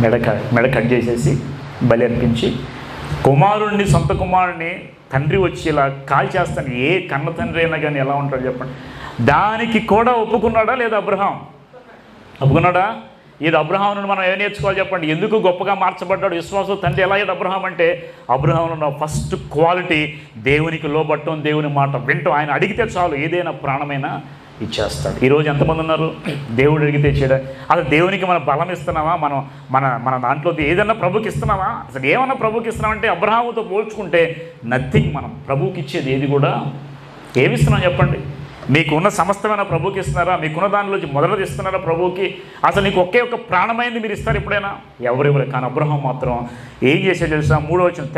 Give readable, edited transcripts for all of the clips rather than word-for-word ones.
మెడ కట్ చేసేసి బలి అర్పించి కుమారుణ్ణి, సొంత కుమారుణ్ణి తండ్రి వచ్చి ఇలా కాల్ చేస్తాను. ఏ కన్న తండ్రి అయినా కానీ ఎలా ఉంటాడు చెప్పండి. దానికి కూడా ఒప్పుకున్నాడా లేదా అబ్రహాం? ఒప్పుకున్నాడా? ఇది అబ్రహాం నుండి మనం ఏం నేర్చుకోవాలి చెప్పండి. ఎందుకు గొప్పగా మార్చబడ్డాడు విశ్వాసం తండ్రి ఎలా అయ్యాడు అబ్రహాం అంటే, అబ్రహాంలో ఉన్న ఫస్ట్ క్వాలిటీ దేవునికి లోబట్టం, దేవుని మాట వింటం. ఆయన అడిగితే చాలు ఏదైనా ప్రాణమైనా ఇచ్చేస్తాడు. ఈరోజు ఎంతమంది ఉన్నారు దేవుడు అడిగితే చేయడం? అసలు దేవునికి మనం బలం ఇస్తున్నామా? మనం మన మన దాంట్లో ఏదన్నా ప్రభుకి ఇస్తున్నామా? అసలు ఏమన్నా ప్రభుకి ఇస్తున్నామంటే అబ్రహాముతో పోల్చుకుంటే నథింగ్. మనం ప్రభుకి ఇచ్చేది ఏది కూడా ఏమిస్తున్నాం చెప్పండి? మీకున్న సమస్తమైన ప్రభుకి ఇస్తున్నారా? మీకున్న దానిలోంచి మొదటిది ఇస్తున్నారా ప్రభుకి? అసలు నీకు ఒకే ఒక ప్రాణమైంది మీరు ఇస్తారు ఎప్పుడైనా? ఎవరెవరు. కానీ అబ్రహాం మాత్రం ఏం చేసే తెలుసా? 3వ వచనం,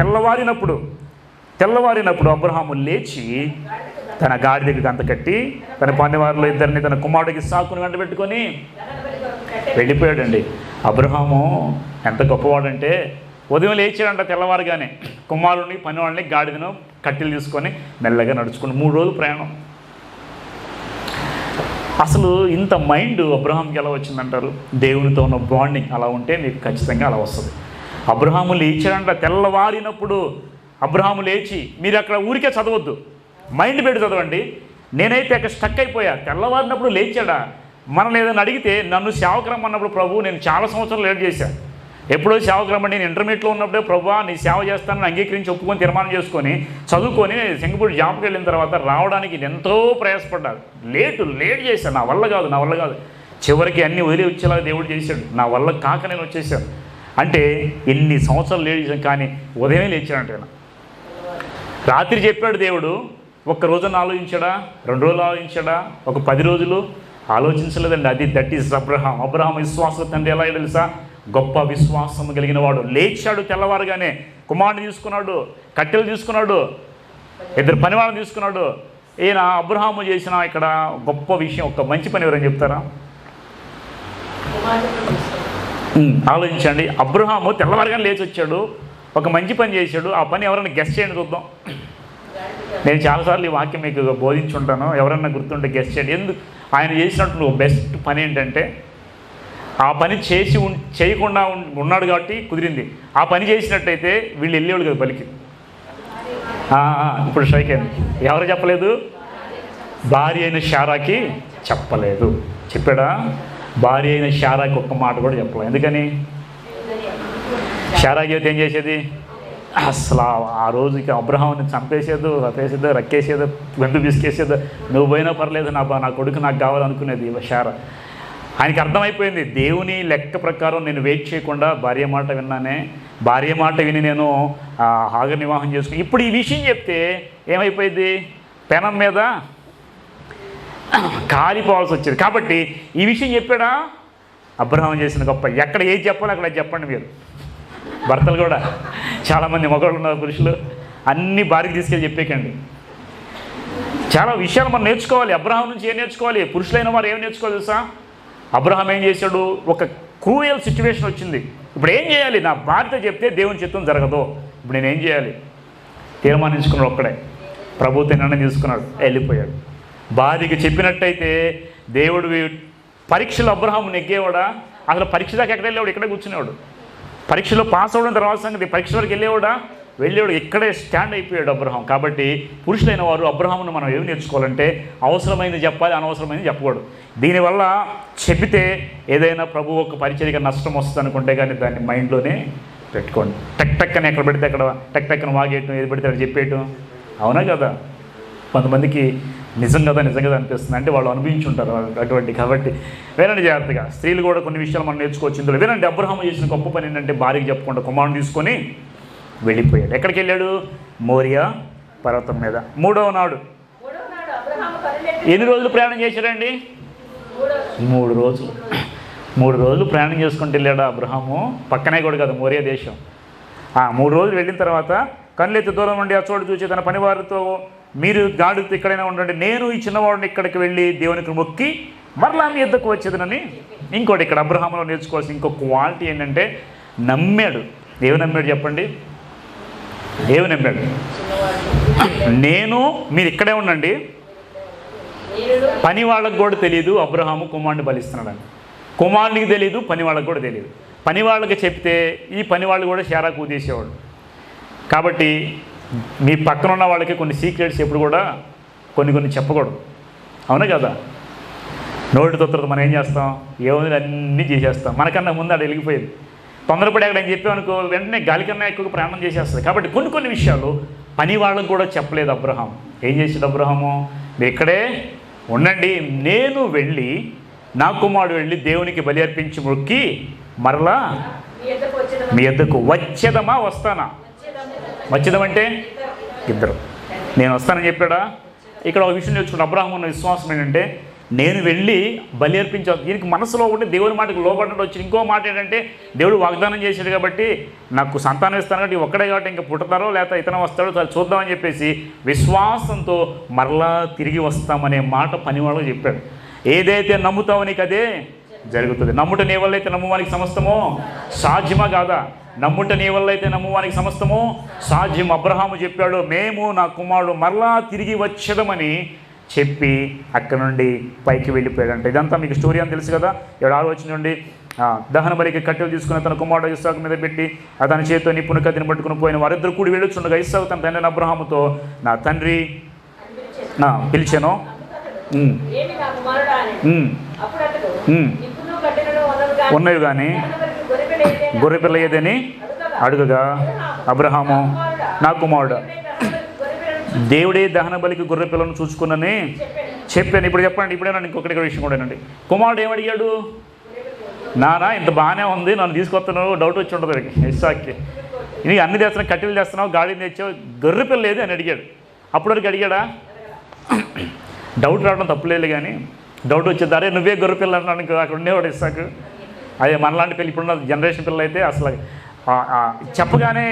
తెల్లవారినప్పుడు అబ్రహాము లేచి తన గాడి దగ్గరికి అంత కట్టి తన పనివారిలో ఇద్దరిని తన కుమారుడికి సాకుని వెంట పెట్టుకొని వెళ్ళిపోయాడండి. అబ్రహాము ఎంత గొప్పవాడంటే ఉదయం లేచాడంట తెల్లవారుగానే, కుమారుడిని పనివాడిని గాడిదను కట్టెలు తీసుకొని మెల్లగా నడుచుకుని 3 రోజులు ప్రయాణం. అసలు ఇంత మైండ్ అబ్రహాంకి ఎలా వచ్చిందంటారు? దేవునితో ఉన్న బాండింగ్ అలా ఉంటే మీకు ఖచ్చితంగా అలా వస్తుంది. అబ్రహాము లేచాడంట తెల్లవారినప్పుడు. అబ్రహాము లేచి, మీరు అక్కడ ఊరికే చదవద్దు, మైండ్ పెట్టి చదవండి. నేనైతే అక్కడ స్టక్ అయిపోయా. తెల్లవారినప్పుడు లేచాడా? మనం ఏదైనా అడిగితే నన్ను సేవకురం అన్నప్పుడు ప్రభు నేను చాలా సంవత్సరాలు లేట్ చేశాను. ఎప్పుడో సేవకురం అంటే నేను ఇంటర్మీడియట్లో ఉన్నప్పుడే ప్రభు నీ సేవ చేస్తానని అంగీకరించి ఒప్పుకొని తీర్మానం చేసుకొని చదువుకొని సింగపూర్ జాబ్కి వెళ్ళిన తర్వాత రావడానికి ఎంతో ప్రయాసపడ్డాను. లేట్ చేశాను. నా వల్ల కాదు. చివరికి అన్నీ వదిలి వచ్చేలా దేవుడు చేశాడు. నా వల్ల కాక నేను వచ్చేసాను. అంటే ఎన్ని సంవత్సరాలు లేట్ చేశాను, కానీ ఉదయమే లేచాడంటే. రాత్రి చెప్పాడు దేవుడు. ఒక్క రోజున ఆలోచించాడా? 2 రోజులు ఆలోచించాడా? ఒక 10 రోజులు ఆలోచించలేదండి. That is Abraham. అబ్రహాం విశ్వాసం తండ్రి ఎలా తెలుసా? గొప్ప విశ్వాసం కలిగిన వాడు. లేచాడు తెల్లవారుగానే, కుమారుని తీసుకున్నాడు, కట్టెలు తీసుకున్నాడు, 2 పనివాళ్ళని తీసుకున్నాడు. ఈయన అబ్రహాము చేసిన ఇక్కడ గొప్ప విషయం, ఒక మంచి పని ఎవరైనా చెప్తారా? ఆలోచించండి. అబ్రహాము తెల్లవారుగానే లేచి వచ్చాడు, ఒక మంచి పని చేశాడు. ఆ పని ఎవరైనా గెస్ట్ చేయండి చూద్దాం. నేను చాలాసార్లు ఈ వాక్యం మీకు బోధించుంటాను, ఎవరన్నా గుర్తుంటే గెస్ట్ చేయండి. ఎందుకు ఆయన చేసినట్టు బెస్ట్ పని ఏంటంటే, ఆ పని చేయకుండా ఉన్నాడు కాబట్టి కుదిరింది. ఆ పని చేసినట్టయితే వీళ్ళు వెళ్ళేవాడు కదా బలికి. ఇప్పుడు స్ట్రైక్ అయింది. ఎవరు చెప్పలేదు? భార్య అయిన శారాకి చెప్పలేదు. చెప్పాడా? భార్య అయిన శారాకి ఒక్క మాట కూడా చెప్పలేదు. ఎందుకని? శారాకి అయితే ఏం చేసేది? అసలు ఆ రోజుకి అబ్రహాంని చంపేసేదో, రక్కేసేదో, గొంతు పిసికేసేదో, నువ్వు పోయినా పర్లేదు, నా కొడుకు నాకు కావాలనుకునేది శారా. ఆయనకి అర్థమైపోయింది, దేవుని లెక్క ప్రకారం నేను వెయిట్ చేయకుండా భార్య మాట విన్నానే, భార్య మాట విని నేను హాగర్ వివాహం చేసుకుని ఇప్పుడు ఈ విషయం చెప్తే ఏమైపోయింది? పెనం మీద కాలిపోవాల్సి వచ్చేది. కాబట్టి ఈ విషయం చెప్పాడా? అబ్రహాం చేసిన గొప్ప. ఎక్కడ ఏది చెప్పాలో అక్కడ చెప్పండి మీరు. భర్తలు కూడా చాలామంది మగవాళ్ళు ఉన్నారు, పురుషులు అన్ని భార్యకి తీసుకెళ్ళి చెప్పేకండి. చాలా విషయాలు మనం నేర్చుకోవాలి. అబ్రహాం నుంచి ఏం నేర్చుకోవాలి? పురుషులైన వారు ఏం నేర్చుకోవాలి తెలుసా? అబ్రహాం ఏం చేశాడు? ఒక క్రూయల్ సిచ్యువేషన్ వచ్చింది. ఇప్పుడు ఏం చేయాలి? నా భార్య చెప్తే దేవుని చిత్తం జరగదు. ఇప్పుడు నేనేం చేయాలి? తీర్మానించుకున్నాడు ఒక్కడే. ప్రభుత్వ నిర్ణయం తీసుకున్నాడు, వెళ్ళిపోయాడు. భార్యకి చెప్పినట్టయితే దేవుడు పరీక్షలు అబ్రహాం నెగ్గేవాడా? అసలు పరీక్ష దాకా ఎక్కడ వెళ్ళేవాడు? ఇక్కడే కూర్చునేవాడు. పరీక్షలో పాస్ అవ్వడం తర్వాత సంగతి, పరీక్ష వరకు వెళ్ళేవాడా? వెళ్ళేవాడు. ఇక్కడే స్టాండ్ అయిపోయాడు అబ్రహాం. కాబట్టి పురుషులైన వారు అబ్రహామును మనం ఏమి నేర్చుకోవాలంటే, అవసరమైంది చెప్పాలి, అనవసరమైంది చెప్పకూడదు. దీనివల్ల చెబితే ఏదైనా ప్రభు ఒక పరిచర్యగా నష్టం వస్తుంది అనుకుంటే కానీ దాన్ని మైండ్లోనే పెట్టుకోండి. టక్కని ఎక్కడ పెడితే అక్కడ టక్కని వాగేయటం, ఏది పెడితే అక్కడ చెప్పేయటం. అవునా కదా? కొంతమందికి నిజం కదా అనిపిస్తుంది. అంటే వాళ్ళు అనుభవించుంటారు అటువంటి. కాబట్టి వినండి జాగ్రత్తగా. స్త్రీలు కూడా కొన్ని విషయాలు మనం నేర్చుకోవచ్చు ఇందులో. వినండి, అబ్రహాము చేసిన గొప్ప పని ఏంటంటే, భార్యకి చెప్పకుండా కుమారుని తీసుకొని వెళ్ళిపోయాడు. ఎక్కడికి వెళ్ళాడు? మోరియా పర్వతం మీద. 3వ నాడు. ఎన్ని రోజులు ప్రయాణం చేశాడండి? 3 రోజులు. 3 రోజులు ప్రయాణం చేసుకుంటూ వెళ్ళాడు అబ్రహాము. పక్కనే కూడా కదా మోరియా దేశం. 3 రోజులు వెళ్ళిన తర్వాత కళ్ళెత్తి దూరం నుండి ఆ చోటు చూసి తన పనివారితో, మీరు గాడితో ఇక్కడైనా ఉండండి, నేను ఈ చిన్నవాడిని ఇక్కడికి వెళ్ళి దేవునికి మొక్కి మరలా మీ ఎద్దకు వచ్చేదనని. ఇంకోటి ఇక్కడ అబ్రహాములో నేర్చుకోవాల్సిన ఇంకో క్వాలిటీ ఏంటంటే, నమ్మాడు. ఏమి నమ్మాడు చెప్పండి? ఏమి నమ్మాడు? మీరు ఇక్కడే ఉండండి, పని వాళ్ళకు కూడా తెలియదు అబ్రహాము కుమారుడిని బలిస్తున్నాడని. కుమారునికి తెలియదు, పని వాళ్ళకు కూడా తెలియదు. పని వాళ్ళకి చెప్తే ఈ పని వాళ్ళు కూడా షేరా కూదేసేవాడు. కాబట్టి మీ పక్కన ఉన్న వాళ్ళకి కొన్ని సీక్రెట్స్ ఎప్పుడు కూడా కొన్ని చెప్పకూడదు. అవునా కదా? నోటితో మనం ఏం చేస్తాం, ఏముంది అన్నీ చేసేస్తాం. మనకన్నా ముందు అది వెలిగిపోయింది. తొందరపడి అక్కడ ఏం చెప్పామనుకో వెంటనే గాలికన్నా ఎక్కువ ప్రయాణం చేసేస్తుంది. కాబట్టి కొన్ని విషయాలు పని వాళ్ళకు కూడా చెప్పలేదు అబ్రహాం. ఏం చేసాడు అబ్రహాము? ఇక్కడే ఉండండి, నేను వెళ్ళి నా కుమారుడు వెళ్ళి దేవునికి బలి అర్పించి మొక్కి మరలా మీ యొద్దకు వచ్చేదమా వస్తానా? వచ్చేదమంటే ఇద్దరు. నేను వస్తానని చెప్పాడా? ఇక్కడ ఒక విషయం నేర్చుకుంటే అబ్రహాం ఉన్న విశ్వాసం ఏంటంటే నేను వెళ్ళి బలి అర్పించాను. దీనికి మనసులో ఉంటే దేవుని మాటకు లోబడి వచ్చి ఇంకో మాట ఏంటంటే దేవుడు వాగ్దానం చేశాడు కాబట్టి నాకు సంతానం ఇస్తాను కాబట్టి ఒక్కడే కాబట్టి ఇంకా పుడతారో లేకపోతే ఇతను వస్తాడో చాలా చూద్దామని చెప్పేసి విశ్వాసంతో మరలా తిరిగి వస్తామనే మాట పనివాళ్ళు చెప్పాడు. ఏదైతే నమ్ముతావో నీకు అదే జరుగుతుంది. నమ్ముట నీ వల్ల అయితే నమ్మువానికి సమస్తమో సాధ్యమా కాదా? నమ్ముట నీ వల్ల అయితే నమ్మువానికి సమస్తమో సాధ్యం. అబ్రహాము చెప్పాడు, మేము నా కుమారుడు మరలా తిరిగి వచ్చేదమని చెప్పి అక్కడ నుండి పైకి వెళ్ళిపోయాడంట. ఇదంతా మీకు స్టోరీ అని తెలుసు కదా. ఇక్కడ ఆలోచనండి, దహన బలికి కట్టెలు తీసుకుని తన కుమారుడు ఇస్సాకు మీద పెట్టి అతని చేతితో నిప్పును కత్తిని పట్టుకుని పోయిన వారిద్దరు కూడి వెళ్ళొచ్చుండగా ఇస్సాకు తన తండ్రి అబ్రహాముతో నా తండ్రి పిలిచాను. ఉన్నవి కానీ గొర్రెపిల్ల ఏదని అడుగగా అబ్రహాము నా కుమారుడు దేవుడే దహన బలికి గొర్రె పిల్లను చూసుకున్నని చెప్పాను. ఇప్పుడు చెప్పండి, ఇప్పుడేనా ఇంకొకటి విషయం కూడానండి. కుమారుడు ఏమడిగాడు? నానా ఇంత బాగానే ఉంది, నన్ను తీసుకొస్తున్నావు, డౌట్ వచ్చి ఉంటుంది ఇస్సాక్కి. నీకు అన్ని చేస్తున్నావు, కట్టెలు చేస్తున్నావు, గాడిని తెచ్చావు, గొర్రె పిల్ల లేదు అని అడిగాడు. అప్పటి వరకు అడిగాడా? డౌట్ రావడం తప్పులేదు, కానీ డౌట్ వచ్చేది అరే నువ్వే గొర్రె పిల్ల అన్నాను అక్కడ ఉండేవాడు ఇస్సాకు. అదే మనలాంటి పిల్ల, ఇప్పుడున్న జనరేషన్ పిల్లలు అయితే అసలు చెప్పగానే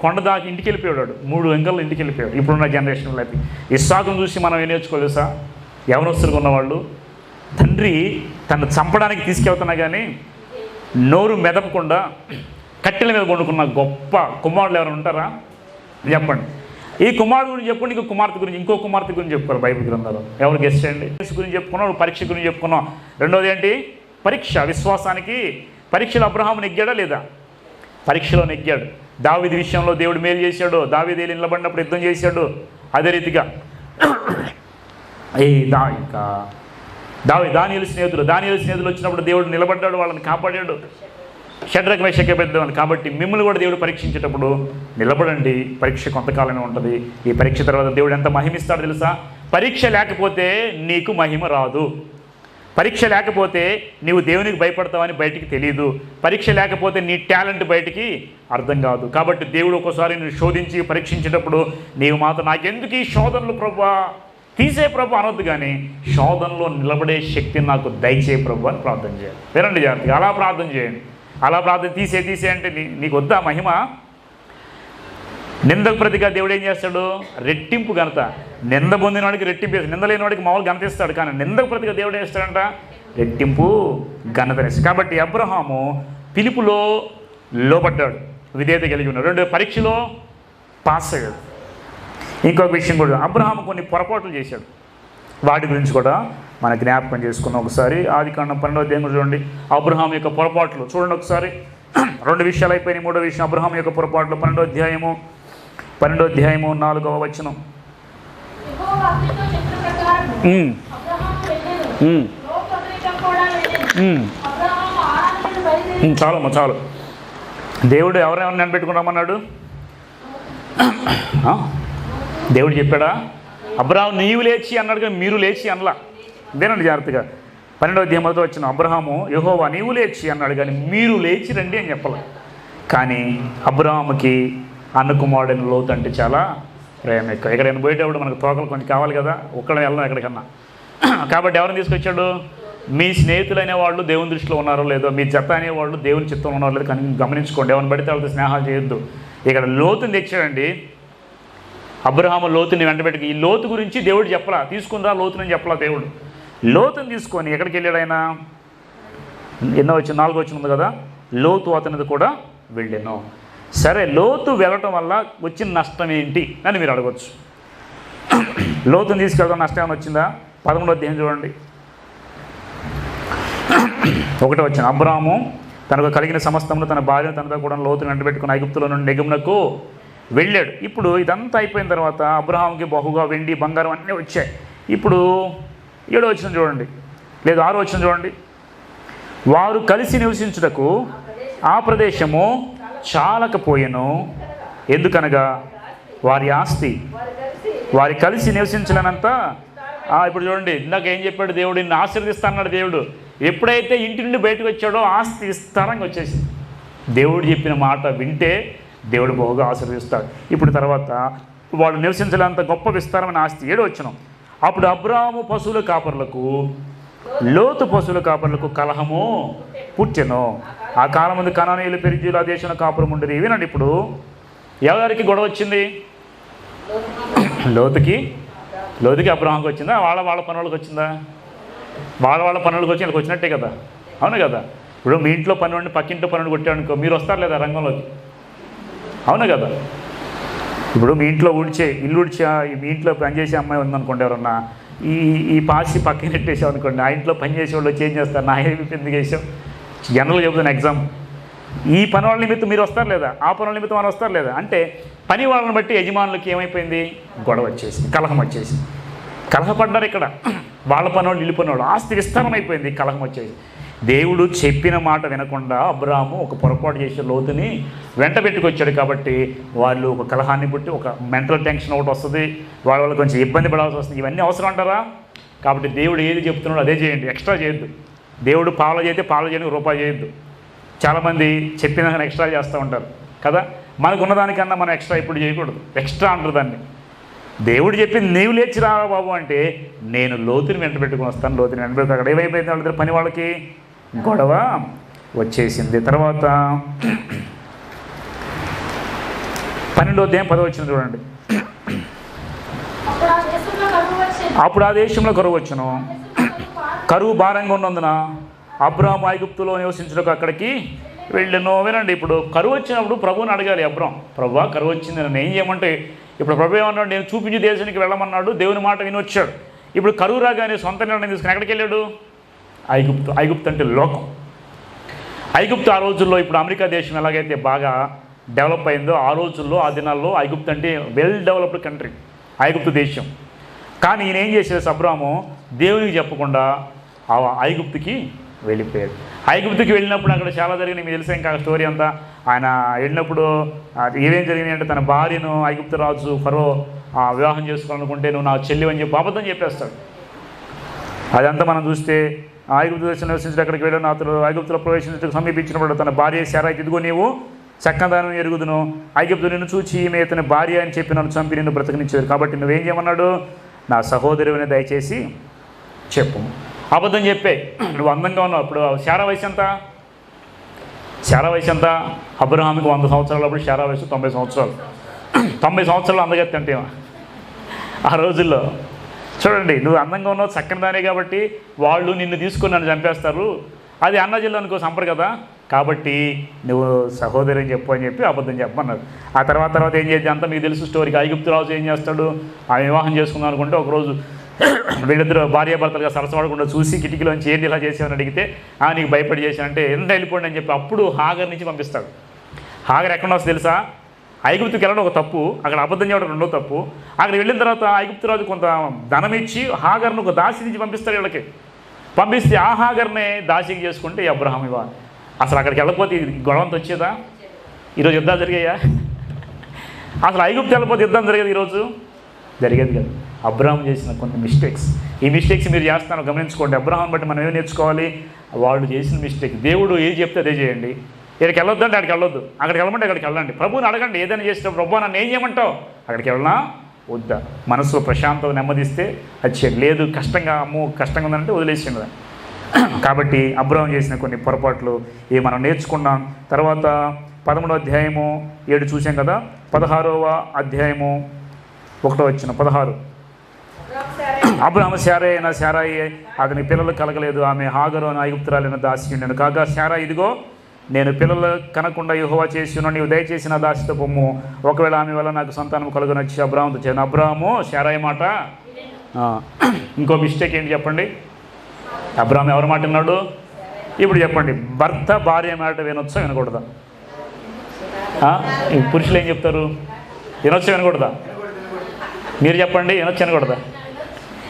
కొండ దాకా ఇంటికి వెళ్ళిపోయాడు, 3 వెంకలు ఇంటికి వెళ్ళిపోయాడు. ఇప్పుడున్న జనరేషన్లో అయితే ఇస్సాకును చూసి మనం ఏం నేర్చుకోలేదు సార్. యవనస్తులుగా ఉన్నవాళ్ళు తండ్రి తను చంపడానికి తీసుకెళ్తున్నా కానీ నోరు మెదపకుండా కట్టెల మీద వండుకున్న గొప్ప కుమారులు ఎవరు ఉంటారా? చెప్పండి. ఈ కుమారుడు గురించి చెప్పుకోండి, ఇంకో కుమార్తె గురించి, ఇంకో కుమార్తె గురించి చెప్పుకోరు బైబిల్ గ్రంథాలు. ఎవరు గెస్ట్ చేయండి? గురించి చెప్పుకున్నాం, పరీక్ష గురించి చెప్పుకున్నాం. రెండోది ఏంటి? పరీక్ష. విశ్వాసానికి పరీక్షలు అబ్రహాము నెగ్గాడా లేదా? పరీక్షలో నెగ్గాడు. దావీదు విషయంలో దేవుడు మేలు చేశాడు. దావీదు నిలబడినప్పుడు యుద్ధం చేశాడు. అదే రీతిగా ఇంకా దానియేలు స్నేహితులు వచ్చినప్పుడు దేవుడు నిలబడ్డాడు, వాళ్ళని కాపాడాడు. షడ్రక్ మేషక్ అబేద్నెగోని. కాబట్టి మిమ్మల్ని కూడా దేవుడు పరీక్షించేటప్పుడు నిలబడండి. పరీక్ష కొంతకాలమే ఉంటుంది. ఈ పరీక్ష తర్వాత దేవుడు ఎంత మహిమిస్తాడో తెలుసా? పరీక్ష లేకపోతే నీకు మహిమ రాదు. పరీక్ష లేకపోతే నీవు దేవునికి భయపడతావని బయటికి తెలియదు. పరీక్ష లేకపోతే నీ టాలెంట్ బయటికి అర్థం కాదు. కాబట్టి దేవుడు ఒక్కోసారి నువ్వు శోధించి పరీక్షించేటప్పుడు నీవు మాత్రం నాకెందుకు ఈ శోధనలు ప్రభువా, తీసే ప్రభు అనొద్దు, కానీ శోధనలో నిలబడే శక్తిని నాకు దయచేయ ప్రభు అని ప్రార్థన చేయాలి. వినండి జాగ్రత్తగా, అలా ప్రార్థన చేయండి. అలా ప్రార్థన తీసే అంటే నీకు వద్దా మహిమ? నిందకు ప్రతిగా దేవుడు ఏం చేస్తాడు? రెట్టింపు ఘనత. నింద పొందిన వాడికి రెట్టింపు వేస్తాడు, నింద లేని వాడికి మామూలు ఘనత ఇస్తాడు. కానీ నిందకు ప్రతిగా దేవుడు ఏం చేస్తాడంట? రెట్టింపు ఘనతనిస్తాడు. కాబట్టి అబ్రహాము పిలుపులో లోబడ్డాడు, విధేయత కలిగి ఉన్నాడు. 2 పరీక్షలో పాస్ అయ్యాడు. ఇంకొక విషయం కూడా, అబ్రహాము కొన్ని పొరపాట్లు చేశాడు. వాటి గురించి కూడా మన జ్ఞాపకం చేసుకున్నాం. ఒకసారి ఆదికాండం 12వ అధ్యాయం చూడండి. అబ్రహాము యొక్క పొరపాట్లు చూడండి ఒకసారి. 2 విషయాలు అయిపోయినాయి. 3వ విషయం అబ్రహాము యొక్క పొరపాట్లు. 12వ అధ్యాయము 4వ వచనం. చాలు. దేవుడు ఎవరెవరిని నిలబెట్టుకున్నామన్నాడు? దేవుడు చెప్పాడా? అబ్రహాము నీవు లేచి అన్నాడు, కానీ మీరు లేచి అనలా. ఇదేనండి జాగ్రత్తగా. 12వ అధ్యాయం 1వ వచనం. అబ్రహాము యెహోవా నీవు లేచి అన్నాడు, కానీ మీరు లేచి రండి అని చెప్పాలి. కానీ అబ్రహాముకి అన్న కుమారుడైన లోతు అంటే చాలా ప్రేమ ఎక్కువ. ఎక్కడైనా పోయేటప్పుడు మనకు తోకలు కొంచెం కావాలి కదా, ఒక్కడే వెళ్ళడం ఎక్కడికన్నా. కాబట్టి ఎవరిని తీసుకొచ్చాడు? మీ స్నేహితులైన వాళ్ళు దేవుని దృష్టిలో ఉన్నారో లేదో, మీ జత అనేవాళ్ళు దేవుని చిత్తంలో ఉన్నారో లేదో కానీ గమనించుకోండి. ఎవరిని పడితే వాళ్ళతో స్నేహాలు చేయొద్దు. ఇక్కడ లోతుని తెచ్చాడండి. అబ్రహాము లోతుని వెంటబెట్టుకు. ఈ లోతు గురించి దేవుడు చెప్పలా, తీసుకునిరా లోతుని చెప్పలా. దేవుడు లోతుని తీసుకొని ఎక్కడికి వెళ్ళాడు? ఆయన 4వ వచనం ఉంది కదా, లోతు అతనిది కూడా వెళ్ళాను. సరే, లోతు వెళ్ళటం వల్ల వచ్చిన నష్టం ఏంటి అని మీరు అడగచ్చు. లోతుని తీసుకెళ్ళడం నష్టం ఏమైనా వచ్చిందా? 11వ అధ్యాయం చూడండి. 1వ వచనం. అబ్రహాము తనకు కలిగిన సమస్తమును తన భార్యను తనతో కూడా లోతును వెంటబెట్టుకుని ఐగుప్తులో నుండి నెగుమునకు వెళ్ళాడు. ఇప్పుడు ఇదంతా అయిపోయిన తర్వాత అబ్రహాంకి బహుగా వెండి బంగారం అన్నీ వచ్చాయి. ఇప్పుడు 7వ వచనం చూడండి, లేదు 6వ వచనం చూడండి. వారు కలిసి నివసించుటకు ఆ ప్రదేశము చాలకపోయెను, ఎందుకనగా వారి ఆస్తి వారి కలిసి నివసించలేనంత. ఇప్పుడు చూడండి, ఇందాక ఏం చెప్పాడు దేవుడు, నిన్ను ఆశీర్వదిస్తా అన్నాడు దేవుడు. ఎప్పుడైతే ఇంటి నుండి బయటకు వచ్చాడో ఆస్తి విస్తారంగా వచ్చేసింది. దేవుడు చెప్పిన మాట వింటే దేవుడు బహుగా ఆశీర్వదిస్తాడు. ఇప్పుడు తర్వాత వాడు నివసించలేంత గొప్ప విస్తారమైన ఆస్తి. 7వ వచనం. అప్పుడు అబ్రాహాము పశువుల కాపరులకు లోతు పశువుల కాపరులకు కలహము పుట్టెను. ఆ కాలం ముందు కనానీయులు పెరిజీలు ఆ దేశంలో కాపురం ఉండేది. వినండి, ఇప్పుడు ఎవరికి గొడవ వచ్చింది? లోతుకి అబ్రహాంకి వచ్చిందా? వాళ్ళ పనులకు వచ్చిందా? వాళ్ళ పనులకు వచ్చి వీళ్ళకి వచ్చినట్టే కదా, అవును కదా. ఇప్పుడు మీ ఇంట్లో పని ఉండి పక్కింట్లో పనులు కొట్టాడనుకో, మీరు వస్తారు లేదా రంగంలోకి, అవును కదా. ఇప్పుడు మీ ఇంట్లో ఇల్లు మీ ఇంట్లో పనిచేసే అమ్మాయి ఉందనుకోండి, ఎవరన్నా ఈ పాసి పక్కన పెట్టేసాం అనుకోండి, ఆ ఇంట్లో పనిచేసే వాళ్ళు వచ్చి ఏం చేస్తారు, నా ఏమి ఎందుకు వేసాం, జనరల్గా చెబుతాను ఎగ్జామ్. ఈ పని వాళ్ళ నిమిత్తం మీరు వస్తారు లేదా, ఆ పనుల నిమిత్తం వాళ్ళు వస్తారు లేదా అంటే, పని వాళ్ళని బట్టి యజమానులకి ఏమైపోయింది, గొడవ వచ్చేసి, కలహం వచ్చేసి, కలహపడ్డారు ఇక్కడ. వాళ్ళ పనివాళ్ళు ఇల్లు పనివాళ్ళు, ఆస్తి విస్తారం అయిపోయింది, కలహం వచ్చేసి. దేవుడు చెప్పిన మాట వినకుండా అబ్రాహాము ఒక పొరపాటు చేసే లోతుని వెంట పెట్టుకొచ్చాడు. కాబట్టి వాళ్ళు ఒక కలహాన్ని బట్టి ఒక మెంటల్ టెన్షన్ ఒకటి వస్తుంది, వాళ్ళు కొంచెం ఇబ్బంది పడాల్సి వస్తుంది. ఇవన్నీ అవసరం అంటారా? కాబట్టి దేవుడు ఏది చెప్తున్నాడో అదే చేయండి, ఎక్స్ట్రా చేయొద్దు. దేవుడు పాలు చేస్తే పాలు చేయడానికి రూపాయి చేయొద్దు. చాలామంది చెప్పిన కానీ ఎక్స్ట్రా చేస్తూ ఉంటారు కదా. మనకు ఉన్నదానికన్నా మనం ఎక్స్ట్రా ఇప్పుడు చేయకూడదు, ఎక్స్ట్రా అంటారు దాన్ని. దేవుడు చెప్పింది నీవు లేచి రా బాబు అంటే, నేను లోతుని వెంట పెట్టుకుని వస్తాను. లోతుని వెంట పెట్టుకుని అక్కడ ఏమైపోయింది, వాళ్ళ పని వాళ్ళకి గొడవ వచ్చేసింది. తర్వాత 12వ అధ్యాయం 10వ వచనం చూడండి. అప్పుడు ఆ దేశంలో కరువు వచ్చును, కరువు భారంగా ఉన్నందున అబ్రాహాము ఐగుప్తులో నివసించడానికి అక్కడికి వెళ్ళను. వినండి, ఇప్పుడు కరువు వచ్చినప్పుడు ప్రభువుని అడగాలి అబ్రాహాం, ప్రభువా కరువు వచ్చింది, నన్ను ఏం చేయమంటే, ఇప్పుడు ప్రభు ఏమన్నాడు, నేను చూపించి దేశానికి వెళ్ళమన్నాడు, దేవుని మాట విని వచ్చాడు. ఇప్పుడు కరువు రాగానే సొంత నిర్ణయం తీసుకుని ఎక్కడికి వెళ్ళాడు, ఐగుప్తు అంటే లోకం. ఐగుప్తు ఆ రోజుల్లో ఇప్పుడు అమెరికా దేశం ఎలాగైతే బాగా డెవలప్ అయిందో, ఆ రోజుల్లో ఆ దినాల్లో ఐగుప్తు అంటే వెల్ డెవలప్డ్ కంట్రీ ఐగుప్తు దేశం. కానీ ఈయన ఏం చేసేది, అబ్రాహాము దేవునికి చెప్పకుండా ఆ ఐగుప్తుకి వెళ్ళిపోయాడు. ఐగుప్తుకి వెళ్ళినప్పుడు అక్కడ చాలా జరిగినాయి, మీకు తెలిసే ఇంకా స్టోరీ అంతా. ఆయన వెళ్ళినప్పుడు ఏమేం జరిగినాయి అంటే, తన భార్యను ఐగుప్తు రాజు ఫరో వివాహం చేసుకోవాలనుకుంటే నువ్వు నా చెల్లి అని చెప్పి అబద్ధం చెప్పేస్తాడు. అదంతా మనం చూస్తే ఐగుప్తు దేశంలో నివసించి అక్కడికి వెళ్ళిన అతను ఐగుప్తులో ప్రవేశించడానికి సమీపించినప్పుడు తన భార్య శారా, ఇదిగో నీవు చక్కదానం ఎరుగుదును, ఐగుప్తు నిన్ను చూచి ఈమె ఇతని భార్య అని చెప్పి నన్ను చంపి నిన్ను బ్రతకనిచ్చారు. కాబట్టి నువ్వేం చేయమన్నాడు, నా సహోదరుని దయచేసి చెప్పు. అబద్ధం చెప్పే, నువ్వు అందంగా ఉన్నావు. అప్పుడు శారా వయసు ఎంత? అబ్రహాముకి 100 సంవత్సరాలు, అప్పుడు శారా వయసు 90 సంవత్సరాలు. 90 సంవత్సరాలు అందగత్తి అంటే ఆ రోజుల్లో. చూడండి, నువ్వు అందంగా ఉన్నావు, చక్కని దానే కాబట్టి వాళ్ళు నిన్ను తీసుకొని నన్ను చంపేస్తారు. అది అన్న జిల్లా అనుకో సంపరు కదా, కాబట్టి నువ్వు సహోదరి అని చెప్పు అని చెప్పి అబద్ధం చెప్పమన్నారు. ఆ తర్వాత ఏం చేద్దాం అంతా మీకు తెలుసు స్టోరీకి. ఐగుప్తు రాజు ఏం చేస్తాడు, ఆ వివాహం చేసుకుందాం అనుకుంటే ఒకరోజు వీళ్ళిద్దరు భార్యాభర్తలుగా సరసపడకుండా చూసి కిటికీలోంచి ఏంటి ఇలా చేసామని అడిగితే, నీకు భయపడి చేశానంటే ఎంత వెళ్ళిపోండి అని చెప్పి అప్పుడు హాగర్ నుంచి పంపిస్తాడు. హాగర్ ఎక్కడ వస్తుంది తెలుసా, ఐగుప్తుకి వెళ్ళడం ఒక తప్పు, అక్కడ అబద్ధం చెప్పడం రెండో తప్పు. అక్కడ వెళ్ళిన తర్వాత ఐగుప్తు రాజు కొంత ధనం ఇచ్చి హాగర్ను ఒక దాసి నుంచి పంపిస్తాడు. వీళ్ళకి పంపిస్తే ఆ హాగర్నే దాసికి చేసుకుంటే ఈ అబ్రహాం ఇవ్వాలి. అసలు అక్కడికి వెళ్ళకపోతే గొడవంత వచ్చేదా? ఈరోజు యుద్ధాలు జరిగాయా? అసలు ఐగుప్తు వెళ్ళకపోతే యుద్ధం జరిగేది ఈరోజు? జరిగేది కదా. అబ్రహాం చేసిన కొన్ని మిస్టేక్స్, ఈ మిస్టేక్స్ మీరు చేస్తాను గమనించుకోండి. అబ్రహాం బట్టి మనం ఏం నేర్చుకోవాలి, వాళ్ళు చేసిన మిస్టేక్. దేవుడు ఏది చెప్తే అదే చేయండి. ఇక్కడికి వెళ్ళొద్దు అంటే అక్కడికి వెళ్ళొద్దు, అక్కడికి వెళ్ళమంటే అక్కడికి వెళ్ళండి. ప్రభువుని అడగండి, ఏదైనా చేస్తే ప్రభు నన్ను ఏం చేయమంటావు, అక్కడికి వెళ్ళనా వద్దా, మనసులో ప్రశాంతత నెమ్మదిస్తే అది చేయండి. లేదు కష్టంగా ఉందంటే వదిలేసింది. కాబట్టి అబ్రహాం చేసిన కొన్ని పొరపాట్లు ఇవి మనం నేర్చుకున్నాం. తర్వాత 13వ అధ్యాయము 7 చూసాం కదా, 16వ అధ్యాయము 1వ వచనం 16. అబ్రహాము శారాయి అతని పిల్లలు కలగలేదు, ఆమె హాగరు అని ఐగుప్తురాలైన దాసి ఉండెను. కాగా శారా, ఇదిగో నేను పిల్లలు కనకుండా యెహోవా చేసి ఉన్నాను, నీవు దయచేసి నా దాసితో పొమ్ము, ఒకవేళ ఆమె వల్ల నాకు సంతానం కలుగునొచ్చి అబ్రహాముతో చేయను. అబ్రహాము శారాయి మాట. ఇంకో మిస్టేక్ ఏంటి చెప్పండి, అబ్రహాం ఎవరి మాట విన్నాడు, ఇప్పుడు చెప్పండి, భర్త భార్య మాట వినొచ్చా వినకూడదా? ఈ పురుషులు ఏం చెప్తారు? వినొచ్చా వినకూడదా? మీరు చెప్పండి, వినొచ్చు వినకూడదా?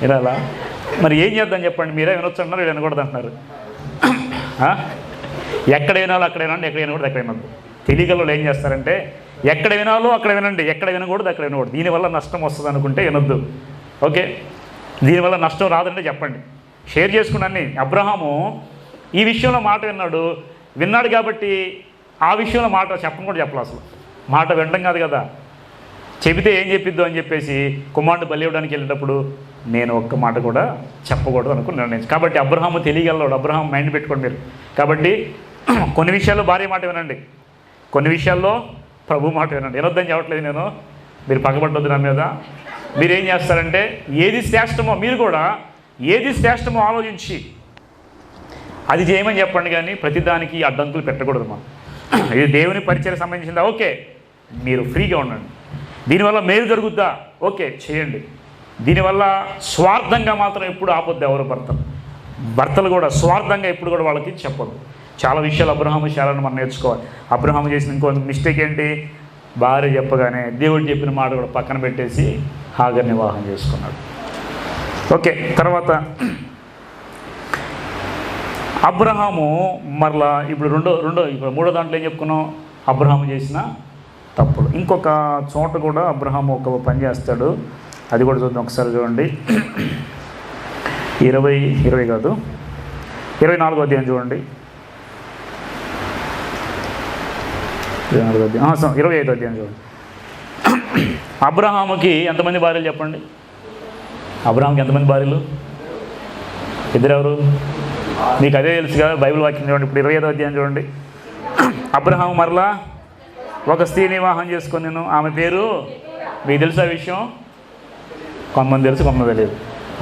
వినాలా? మరి ఏం చేద్దాం చెప్పండి? మీరే వినొచ్చు అంటున్నారు, వీళ్ళు వినకూడదు అంటున్నారు. ఎక్కడ వినాలో అక్కడ వినండి, ఎక్కడ వినకూడదు అక్కడ వినద్దు. తెలియగలలో ఏం చేస్తారంటే ఎక్కడ వినాలో అక్కడ వినండి, ఎక్కడ వినకూడదు అక్కడ వినకూడదు. దీనివల్ల నష్టం వస్తుంది అనుకుంటే వినొద్దు. ఓకే, దీనివల్ల నష్టం రాదంటే చెప్పండి, షేర్ చేసుకున్నాను. అబ్రహాము ఈ విషయంలో మాట విన్నాడు కాబట్టి ఆ విషయంలో మాట చెప్పను చెప్పాలి. అసలు మాట వినడం కాదు కదా, చెబితే ఏం చెప్పిద్దు అని చెప్పేసి కుమారుడు బలి ఇవ్వడానికి వెళ్ళేటప్పుడు నేను ఒక్క మాట కూడా చెప్పకూడదు అనుకుని నిర్ణయించు. కాబట్టి అబ్రహాము తెలియగలడు. అబ్రహాం మైండ్ పెట్టుకోండి మీరు. కాబట్టి కొన్ని విషయాల్లో భార్య మాట వినండి, కొన్ని విషయాల్లో ప్రభు మాట వినండి. వినొద్దని చెప్పట్లేదు నేను, మీరు పగబట్టొద్దు నా మీద. మీరేం చేస్తారంటే ఏది శ్రేష్టమో మీరు కూడా ఏది శ్రేష్టమో ఆలోచించి అది చేయమని చెప్పండి, కానీ ప్రతిదానికి అడ్డంకులు పెట్టకూడదు. మా ఇది దేవుని పరిచయం సంబంధించిందా? ఓకే, మీరు ఫ్రీగా ఉండండి. దీనివల్ల మేలు జరుగుద్దా? ఓకే, చేయండి. దీనివల్ల స్వార్థంగా మాత్రం ఎప్పుడు ఆపొద్దు ఎవరు భర్తలు కూడా స్వార్థంగా ఎప్పుడు కూడా వాళ్ళకి చెప్పొద్దు. చాలా విషయాలు అబ్రహాము శాలను మనం నేర్చుకోవాలి. అబ్రహాము చేసిన ఇంకో మిస్టేక్ ఏంటి? భార్య చెప్పగానే దేవుడు చెప్పిన మాట కూడా పక్కన పెట్టేసి హాగర్ని వివాహం చేసుకున్నాడు. ఓకే, తర్వాత అబ్రహాము మరలా ఇప్పుడు ఇప్పుడు మూడో దాంట్లో ఏం చెప్పుకున్నాం? అబ్రహాము చేసిన తప్పులు. ఇంకొక చోట కూడా అబ్రహాము ఒక పని చేస్తాడు, అది కూడా చూద్దాం ఒకసారి. చూడండి, 24వ అధ్యాయం చూడండి. 25వ అధ్యాయం చూడండి. అబ్రహాముకి ఎంతమంది భార్యలు చెప్పండి? అబ్రహాంకి ఎంతమంది భార్యలు? ఇద్దరెవరు? మీకు అదే తెలుసు కదా, బైబిల్ వాక్యం చూడండి. ఇప్పుడు 25వ అధ్యాయం చూడండి. అబ్రహాము మరలా ఒక స్త్రీని వివాహం చేసుకొని నేను, ఆమె పేరు మీకు తెలుసా విషయం? కొంతమంది తెలుసు, కొంతమంది తెలియదు.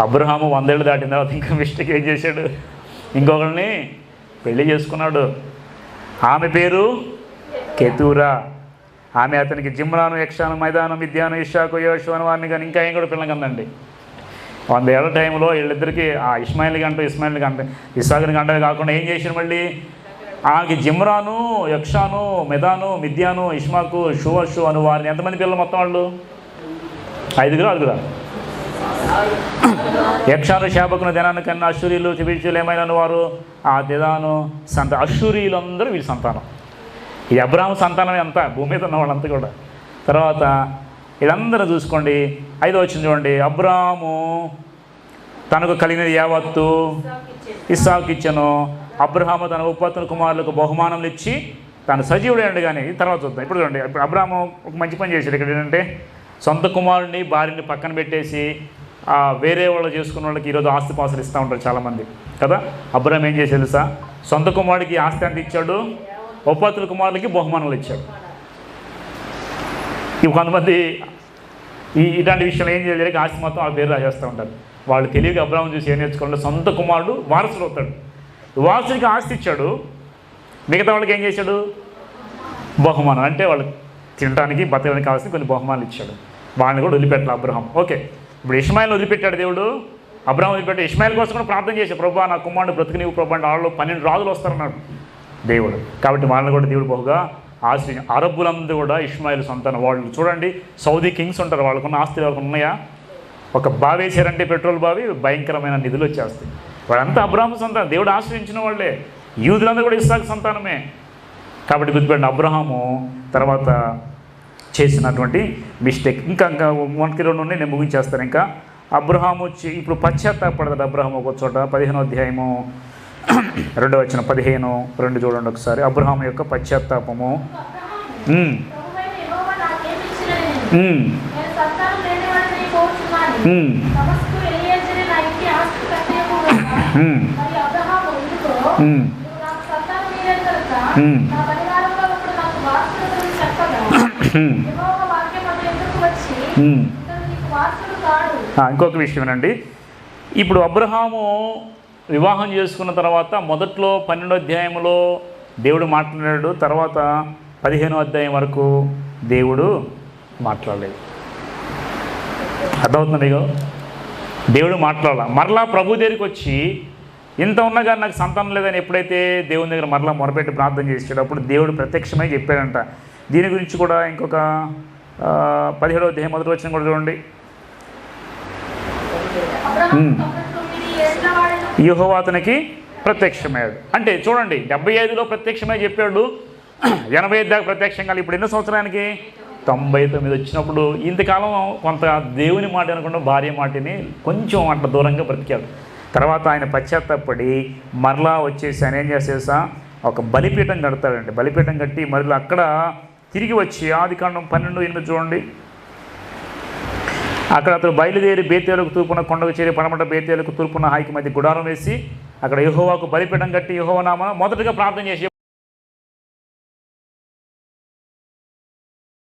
అబ్రహాము 100 ఏళ్ళు దాటిన తర్వాత ఇంకా మిస్టేక్ ఏం చేశాడు? ఇంకొకరిని పెళ్లి చేసుకున్నాడు. ఆమె పేరు కెతూరా. ఆమె అతనికి జిమ్రాను, యక్షాను, మైదానం, మిద్యాను, ఇషాకు, యోషు అని వారిని కానీ ఇంకా ఏం కూడా పిల్లకందండి. 100 ఏళ్ల టైంలో వీళ్ళిద్దరికీ ఆ ఇస్మాయిల్ గంట ఇస్సాకుని గంటవి కాకుండా ఏం చేసిన మళ్ళీ ఆమెకి జిమ్రాను, యక్షాను, మెదాను, మిద్యాను, ఇష్మాకు, షువషు అను వారిని ఎంతమంది పిల్లలు మొత్తం వాళ్ళు? 5 యక్షాను, శాపకును, దినాను కన్నా అశ్షూరీలు, తిబిర్చీలు ఏమైనా వారు ఆ దిదాను అశ్షూరీలందరూ వీళ్ళ సంతానం. ఇది అబ్రహాము సంతానం అంతా, భూమి మీద ఉన్న వాళ్ళంతా కూడా. తర్వాత ఇదందరూ చూసుకోండి. 5వ వచనం చూడండి. అబ్రహాము తనకు కలిగినది యావత్తు ఇస్సాకు ఇచ్చెను. అబ్రహాము తన ఉపపత్తుల కుమారులకు బహుమానములు ఇచ్చి తను సజీవుడే కానీ తర్వాత చూద్దాం. ఇప్పుడు చూడండి, అబ్రహాము ఒక మంచి పని చేశాడు. ఇక్కడ ఏంటంటే సొంత కుమారుడిని భార్యని పక్కన పెట్టేసి వేరే వాళ్ళు చేసుకున్న వాళ్ళకి ఈరోజు ఆస్తిపాస్తులు ఇస్తూ ఉంటారు చాలామంది కదా. అబ్రహాం ఏం చేసి తెలుసా? సొంత కుమారుడికి ఆస్తి అంత ఇచ్చాడు, ఉపపత్తుల కుమారులకి బహుమానాలు ఇచ్చాడు. ఇవి కొంతమంది ఇలాంటి విషయంలో ఏం చేయలేక ఆస్తి మొత్తం ఆ పేరు రాసేస్తూ ఉంటారు. వాళ్ళు తెలియక అబ్రహాం చూసి ఏం నేర్చుకోవాలి? సొంత కుమారుడు వారసుడు అవుతాడు. వారసుడికి ఆస్తి ఇచ్చాడు, మిగతా వాళ్ళకి ఏం చేశాడు? బహుమానం. అంటే వాళ్ళు తినడానికి బతకడానికి కావాల్సిన కొన్ని బహుమానాలు ఇచ్చాడు. వాళ్ళని కూడా వదిలిపెట్టాలి అబ్రహాం. ఓకే, ఇప్పుడు ఇష్మాయిల్ని వదిలిపెట్టాడు దేవుడు. అబ్రహాం వదిలిపెట్టి ఇష్మాయిల్ కోసం కూడా ప్రార్థన చేశాడు. ప్రభా నా కుమారుడు బ్రతుకు నీవు ప్రభా, వాళ్ళు 12 రాజులు వస్తారన్నాడు దేవుడు. కాబట్టి వాళ్ళని కూడా దేవుడు బహుగా ఆశ్రయించి అరబ్బులందరూ కూడా ఇష్మాయిల్ సంతానం. వాళ్ళు చూడండి, సౌదీ కింగ్స్ ఉంటారు, వాళ్ళకున్న ఆస్తులు ఎవరికి ఉన్నాయా? ఒక బావి వేసారంటే పెట్రోల్ బావి, భయంకరమైన నిధులు వచ్చేస్తాయి. వాళ్ళంతా అబ్రహాము సంతానం, దేవుడు ఆశ్రయించిన వాళ్ళే. యూదులందరూ కూడా ఇస్సాకు సంతానమే. కాబట్టి గుర్తుపెట్టండి, అబ్రహాము తర్వాత చేసినటువంటి మిస్టేక్ ఇంకా 1-2 ఉన్నాయి, నేను ముగించేస్తాను. ఇంకా అబ్రహాము ఇప్పుడు పశ్చాత్తాపడతాడు. అబ్రహాము ఒక చోట 15వ అధ్యాయము 2వ వచనం 15:2 చూడండి ఒకసారి. అబ్రహాము యొక్క పశ్చాత్తాపము. ఇంకొక విషయం ఏనండి, ఇప్పుడు అబ్రహాము వివాహం చేసుకున్న తర్వాత మొదట్లో 12వ అధ్యాయంలో దేవుడు మాట్లాడాడు, తర్వాత 15వ అధ్యాయం వరకు దేవుడు మాట్లాడలేదు. అర్థమవుతుంది మీకు? దేవుడు మాట్లాడాల. మరలా ప్రభు దగ్గరికి వచ్చి ఇంత ఉన్నా కానీ నాకు సంతానం లేదని ఎప్పుడైతే దేవుని దగ్గర మరలా మొరపెట్టి ప్రార్థన చేసాడో అప్పుడు దేవుడు ప్రత్యక్షమై చెప్పాడంట. దీని గురించి కూడా ఇంకొక 17వ అధ్యాయం మొదటి వచనం కూడా చూడండి. యెహోవా అతనికి ప్రత్యక్షమయ్యాడు. అంటే చూడండి, 75లో ప్రత్యక్షమై చెప్పాడు, 85 దాకా ప్రత్యక్షం కాదు. ఇప్పుడు ఎన్నో సంవత్సరానికి 99 వచ్చినప్పుడు ఇంతకాలం కొంత దేవుని మాట అనుకుంటూ భార్య మాటని కొంచెం అట్లా దూరంగా బ్రతికాడు. తర్వాత ఆయన పశ్చాత్తాపడి మరలా వచ్చేసి ఆయన ఏం చేసేసా ఒక బలిపీఠం కడతాడండి. బలిపీఠం కట్టి మరలా అక్కడ తిరిగి వచ్చి ఆదికాండం 12:8 చూడండి. అక్కడ అతను బయలుదేరి బేతేలుకు తూర్పున కొండకు చేరి పడమట బేతేలుకు తూర్పున హాయికి మధ్య గుడారం వేసి అక్కడ యెహోవాకు బలిపీఠం కట్టి యెహోవా నామమున మొదటగా ప్రార్థన చేసి